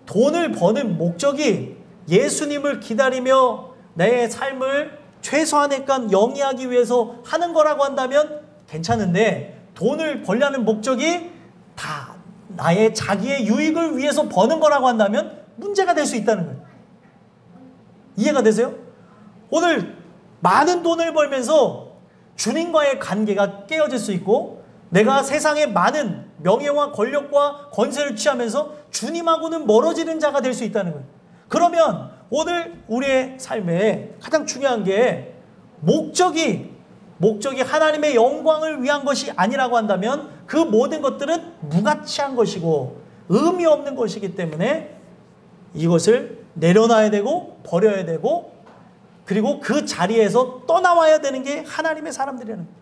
돈을 버는 목적이 예수님을 기다리며 내 삶을 최소한의 간 영위하기 위해서 하는 거라고 한다면 괜찮은데, 돈을 벌려는 목적이 다 나의 자기의 유익을 위해서 버는 거라고 한다면 문제가 될 수 있다는 거예요. 이해가 되세요? 오늘 많은 돈을 벌면서 주님과의 관계가 깨어질 수 있고, 내가 세상의 많은 명예와 권력과 권세를 취하면서 주님하고는 멀어지는 자가 될 수 있다는 거예요. 그러면 오늘 우리의 삶에 가장 중요한 게 목적이 하나님의 영광을 위한 것이 아니라고 한다면 그 모든 것들은 무가치한 것이고 의미 없는 것이기 때문에 이것을 내려놔야 되고 버려야 되고, 그리고 그 자리에서 떠나와야 되는 게 하나님의 사람들이라는 거예요.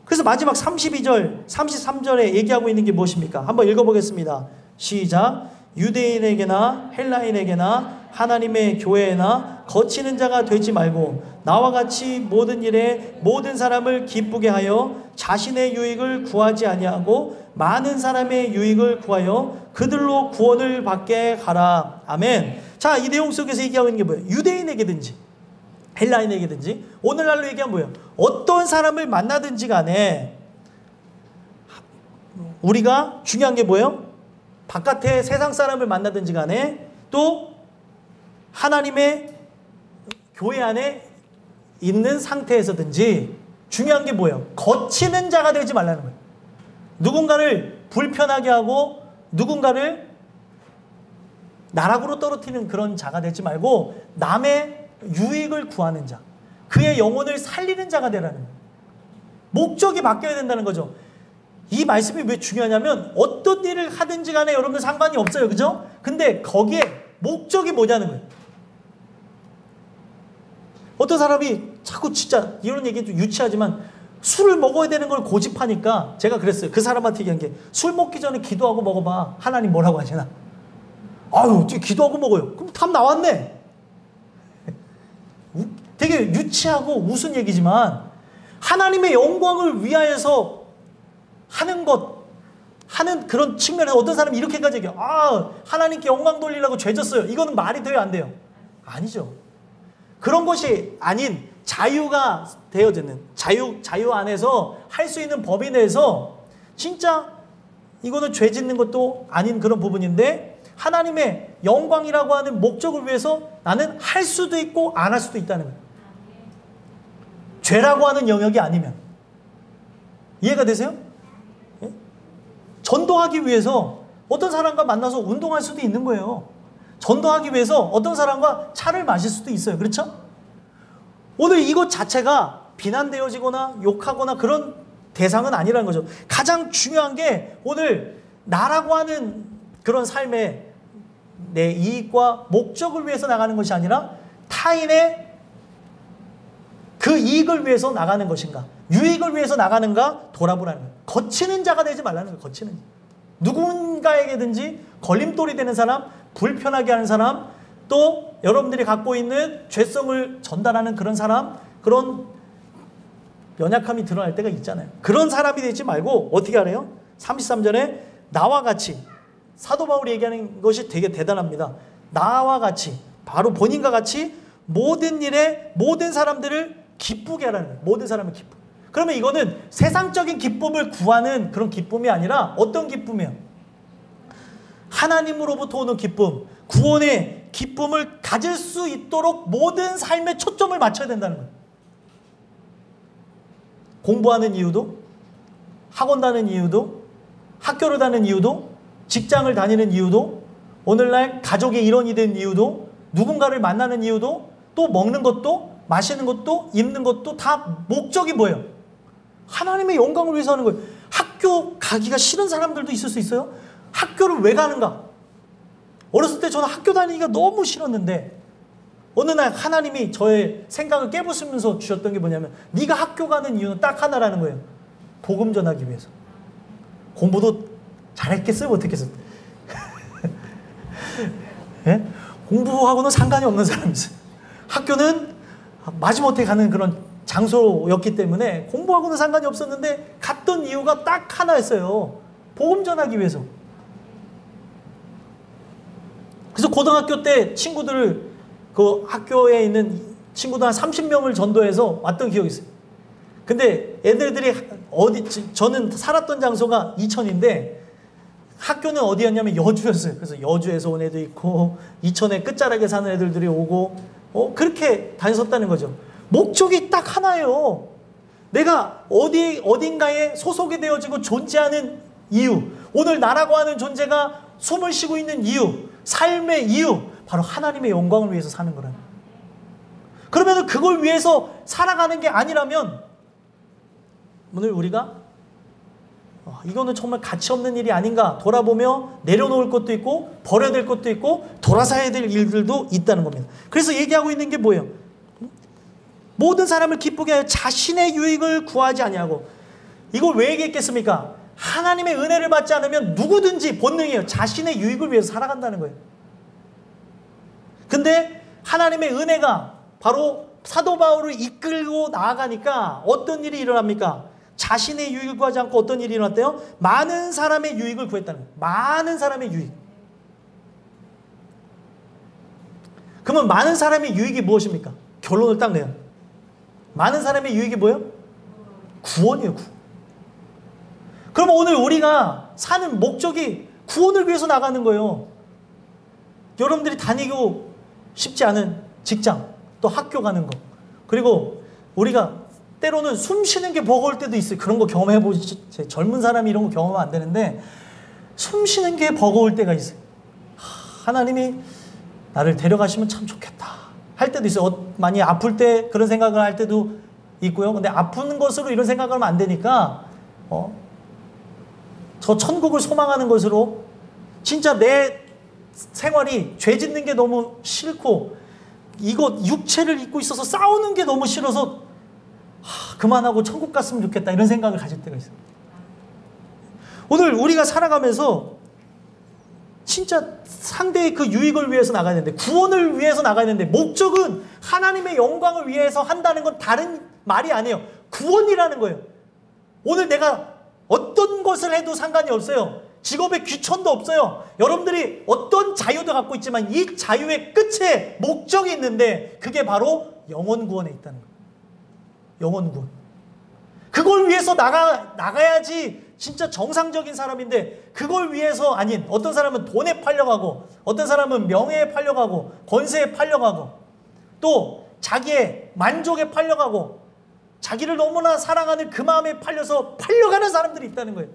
그래서 마지막 32절, 33절에 얘기하고 있는 게 무엇입니까? 한번 읽어보겠습니다. 시작. 유대인에게나 헬라인에게나 하나님의 교회나 거치는 자가 되지 말고 나와 같이 모든 일에 모든 사람을 기쁘게 하여 자신의 유익을 구하지 아니하고 많은 사람의 유익을 구하여 그들로 구원을 받게 하라. 아멘. 자, 이 내용 속에서 얘기하고 있는 게 뭐예요? 유대인에게든지 헬라인에게든지 오늘날로 얘기하면 뭐예요? 어떤 사람을 만나든지 간에 우리가 중요한 게 뭐예요? 바깥에 세상 사람을 만나든지 간에 또 하나님의 교회 안에 있는 상태에서든지 중요한 게 뭐예요? 거치는 자가 되지 말라는 거예요. 누군가를 불편하게 하고 누군가를 나락으로 떨어뜨리는 그런 자가 되지 말고 남의 유익을 구하는 자, 그의 영혼을 살리는 자가 되라는 거예요. 목적이 바뀌어야 된다는 거죠. 이 말씀이 왜 중요하냐면 어떤 일을 하든지 간에 여러분들 상관이 없어요. 그죠? 근데 거기에 목적이 뭐냐는 거예요. 어떤 사람이 자꾸 진짜 이런 얘기 좀 유치하지만 술을 먹어야 되는 걸 고집하니까 제가 그랬어요. 그 사람한테 얘기한 게 술 먹기 전에 기도하고 먹어봐. 하나님 뭐라고 하시나? 아유, 어떻게 기도하고 먹어요? 그럼 답 나왔네. 되게 유치하고 우스운 얘기지만 하나님의 영광을 위하여서 하는 것, 하는 그런 측면에서 어떤 사람이 이렇게까지 얘기해요. 아, 하나님께 영광 돌리려고 죄졌어요. 이거는 말이 돼요, 안 돼요? 아니죠. 그런 것이 아닌 자유가 되어지는 자유 안에서 할 수 있는 법에 대해서 진짜 이거는 죄 짓는 것도 아닌 그런 부분인데 하나님의 영광이라고 하는 목적을 위해서 나는 할 수도 있고 안 할 수도 있다는 거예요. 죄라고 하는 영역이 아니면. 이해가 되세요? 예? 전도하기 위해서 어떤 사람과 만나서 운동할 수도 있는 거예요. 전도하기 위해서 어떤 사람과 차를 마실 수도 있어요. 그렇죠? 오늘 이것 자체가 비난되어지거나 욕하거나 그런 대상은 아니라는 거죠. 가장 중요한 게 오늘 나라고 하는 그런 삶에 내 이익과 목적을 위해서 나가는 것이 아니라 타인의 그 이익을 위해서 나가는 것인가, 유익을 위해서 나가는가 돌아보라는 거예요. 거치는 자가 되지 말라는 거예요. 거치는 자. 누군가에게든지 걸림돌이 되는 사람, 불편하게 하는 사람, 또 여러분들이 갖고 있는 죄성을 전달하는 그런 사람, 그런 연약함이 드러날 때가 있잖아요. 그런 사람이 되지 말고 어떻게 하래요? 33절에 나와 같이, 사도 바울이 얘기하는 것이 되게 대단합니다. 나와 같이, 바로 본인과 같이 모든 일에 모든 사람들을 기쁘게 하라는 거예요. 모든 사람을 기쁘게. 그러면 이거는 세상적인 기쁨을 구하는 그런 기쁨이 아니라 어떤 기쁨이에요? 하나님으로부터 오는 기쁨, 구원의 기쁨을 가질 수 있도록 모든 삶에 초점을 맞춰야 된다는 거예요. 공부하는 이유도, 학원 다니는 이유도, 학교를 다니는 이유도, 직장을 다니는 이유도, 오늘날 가족의 일원이 된 이유도, 누군가를 만나는 이유도, 또 먹는 것도, 마시는 것도, 입는 것도 다 목적이 뭐예요? 하나님의 영광을 위해서 하는 거예요. 학교 가기가 싫은 사람들도 있을 수 있어요. 학교를 왜 가는가? 어렸을 때 저는 학교 다니기가 너무 싫었는데 어느 날 하나님이 저의 생각을 깨부수면서 주셨던 게 뭐냐면 네가 학교 가는 이유는 딱 하나라는 거예요. 복음 전하기 위해서. 공부도 잘했겠어요? 못했겠어요? 예? 공부하고는 상관이 없는 사람이 있어요. 학교는 마지못해 가는 그런 장소였기 때문에 공부하고는 상관이 없었는데 갔던 이유가 딱 하나였어요. 복음 전하기 위해서. 그래서 고등학교 때 친구들을 그 학교에 있는 친구들 한 30명을 전도해서 왔던 기억이 있어요. 근데 애들이 저는 살았던 장소가 이천인데 학교는 어디였냐면 여주였어요. 그래서 여주에서 온 애도 있고 이천의 끝자락에 사는 애들이 오고 그렇게 다녔었다는 거죠. 목적이 딱 하나예요. 내가 어딘가에 소속이 되어지고 존재하는 이유, 오늘 나라고 하는 존재가 숨을 쉬고 있는 이유, 삶의 이유, 바로 하나님의 영광을 위해서 사는 거라는 거예요. 그러면 그걸 위해서 살아가는 게 아니라면 오늘 우리가 이거는 정말 가치 없는 일이 아닌가 돌아보며 내려놓을 것도 있고 버려야 될 것도 있고 돌아서야 될 일들도 있다는 겁니다. 그래서 얘기하고 있는 게 뭐예요? 모든 사람을 기쁘게 하여 자신의 유익을 구하지 아니하고. 이걸 왜 얘기했겠습니까? 하나님의 은혜를 받지 않으면 누구든지 본능이에요. 자신의 유익을 위해서 살아간다는 거예요. 그 근데 하나님의 은혜가 바로 사도 바울을 이끌고 나아가니까 어떤 일이 일어납니까? 자신의 유익을 구하지 않고 어떤 일이 일어났대요? 많은 사람의 유익을 구했다는 거예요. 많은 사람의 유익. 그러면 많은 사람의 유익이 무엇입니까? 결론을 딱 내요. 많은 사람의 유익이 뭐예요? 구원이에요. 구원. 그러면 오늘 우리가 사는 목적이 구원을 위해서 나가는 거예요. 여러분들이 다니고 싶지 않은 직장, 또 학교 가는 거, 그리고 우리가 때로는 숨 쉬는 게 버거울 때도 있어요. 그런 거 경험해보시. 젊은 사람이 이런 거 경험하면 안 되는데 숨 쉬는 게 버거울 때가 있어요. 하나님이 나를 데려가시면 참 좋겠다 할 때도 있어요. 많이 아플 때 그런 생각을 할 때도 있고요. 근데 아픈 것으로 이런 생각을 하면 안 되니까 저 천국을 소망하는 것으로 진짜 내 생활이 죄 짓는 게 너무 싫고 이거 육체를 입고 있어서 싸우는 게 너무 싫어서 그만하고 천국 갔으면 좋겠다 이런 생각을 가질 때가 있어요. 오늘 우리가 살아가면서 진짜 상대의 그 유익을 위해서 나가야 되는데, 구원을 위해서 나가야 되는데, 목적은 하나님의 영광을 위해서 한다는 건 다른 말이 아니에요. 구원이라는 거예요. 오늘 내가 어떤 것을 해도 상관이 없어요. 직업에 귀천도 없어요. 여러분들이 어떤 자유도 갖고 있지만 이 자유의 끝에 목적이 있는데 그게 바로 영혼 구원에 있다는 거예요. 영혼 구원. 그걸 위해서 나가야지 진짜 정상적인 사람인데, 그걸 위해서 아닌, 어떤 사람은 돈에 팔려가고 어떤 사람은 명예에 팔려가고 권세에 팔려가고 또 자기의 만족에 팔려가고 자기를 너무나 사랑하는 그 마음에 팔려서 팔려가는 사람들이 있다는 거예요.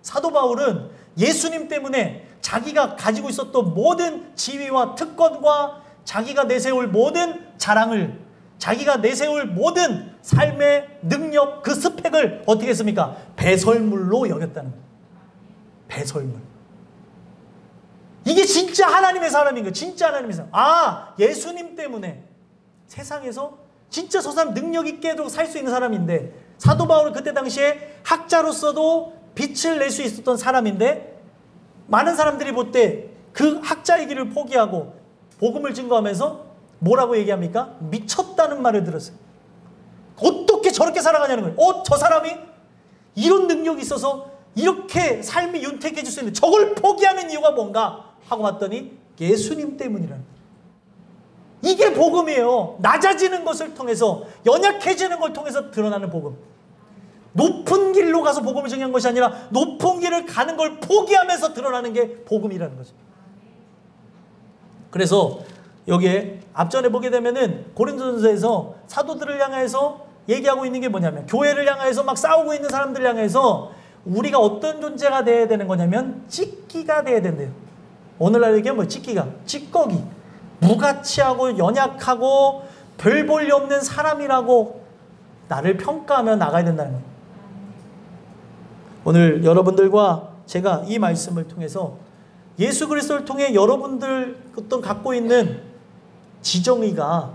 사도 바울은 예수님 때문에 자기가 가지고 있었던 모든 지위와 특권과 자기가 내세울 모든 자랑을, 자기가 내세울 모든 삶의 능력, 그 스펙을 어떻게 했습니까? 배설물로 여겼다는 거예요. 배설물. 이게 진짜 하나님의 사람인 거예요. 진짜 하나님의 사람. 예수님 때문에 세상에서 진짜 저 사람 능력 있게도 살 수 있는 사람인데, 사도 바울은 그때 당시에 학자로서도 빛을 낼 수 있었던 사람인데, 많은 사람들이 볼 때 그 학자의 길을 포기하고 복음을 증거하면서 뭐라고 얘기합니까? 미쳤다는 말을 들었어요. 어떻게 저렇게 살아가냐는 거예요. 저 사람이 이런 능력이 있어서 이렇게 삶이 윤택해질 수 있는데 저걸 포기하는 이유가 뭔가 하고 봤더니 예수님 때문이라는 거예요. 이게 복음이에요. 낮아지는 것을 통해서, 연약해지는 걸 통해서 드러나는 복음. 높은 길로 가서 복음을 증거한 것이 아니라 높은 길을 가는 걸 포기하면서 드러나는 게 복음이라는 거죠. 그래서 여기에 앞전에 보게 되면은 고린도전서에서 사도들을 향해서 얘기하고 있는 게 뭐냐면, 교회를 향해서 막 싸우고 있는 사람들을 향해서 우리가 어떤 존재가 돼야 되는 거냐면 찌끼가 돼야 된대요. 오늘날 얘기하면 뭐 찌끼가, 찌꺼기, 무가치하고 연약하고 별 볼일 없는 사람이라고 나를 평가하며 나가야 된다는 거예요. 오늘 여러분들과 제가 이 말씀을 통해서 예수 그리스도를 통해 여러분들 어떤 갖고 있는 지정의가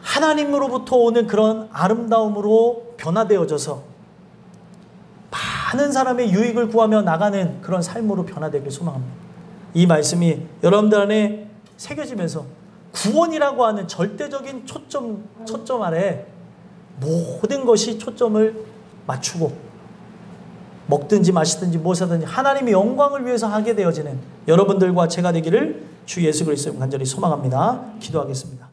하나님으로부터 오는 그런 아름다움으로 변화되어져서 많은 사람의 유익을 구하며 나가는 그런 삶으로 변화되길 소망합니다. 이 말씀이 여러분들 안에 새겨지면서 구원이라고 하는 절대적인 초점 아래 모든 것이 초점을 맞추고 먹든지 마시든지 무엇하든지 하나님의 영광을 위해서 하게 되어지는 여러분들과 제가 되기를 주 예수 그리스도 간절히 소망합니다. 기도하겠습니다.